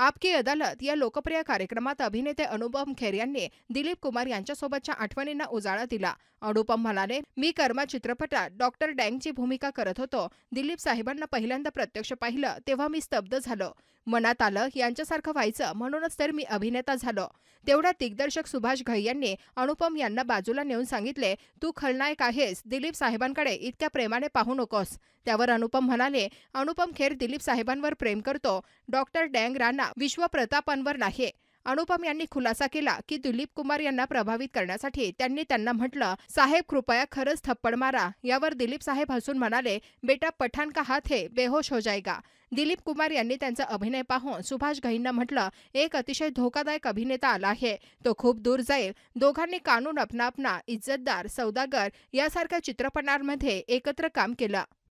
आपकी अदालत या लोकप्रिय कार्यक्रमात अभिनेते अनुपम खेर यांनी दिलीप कुमार यांच्यासोबतच्या आठवणींना उजाळा दिला. अनुपम म्हणाले, मी कर्मा चित्रपटात डॉक्टर डँगची भूमिका करत होतो. दिलीप साहेबांना पहिल्यांदा प्रत्यक्ष पाहिलं तेव्हा मी स्तब्ध झालो. मनात आलं यांच्यासारखं व्हायचं, म्हणूनच तर मी अभिनेता झालो. तेवढ्यात दिग्दर्शक सुभाष घई यांनी अनुपम यांना बाजूला नेऊन सांगितले, तू खलनायक आहेस, दिलीप साहेबांकडे इतक्या प्रेमाने पाहू नकोस. त्यावर अनुपम म्हणाले, अनुपम खेर दिलीप साहेबांवर प्रेम करतो, डॉक्टर डँग राणा विश्वप्रतापांवर नाही. अनुपम यांनी खुलासा केला की दिलीप कुमार यांना प्रभावित करण्यासाठी त्यांनी त्यांना म्हटलं, साहेब कृपया खरंच थप्पड मारा. यावर दिलीप साहेब हसून म्हणाले, बेटा पठाण का हात है, बेहोश हो जाएगा. दिलीप कुमार यांनी त्यांचा अभिनय पाहून सुभाष घईंना म्हटलं, एक अतिशय धोकादायक अभिनेता आला आहे, तो खूप दूर जाईल. दोघांनी कानून अपना अपना, इज्जतदार, सौदागर यासारख्या चित्रपटांमध्ये एकत्र काम केलं.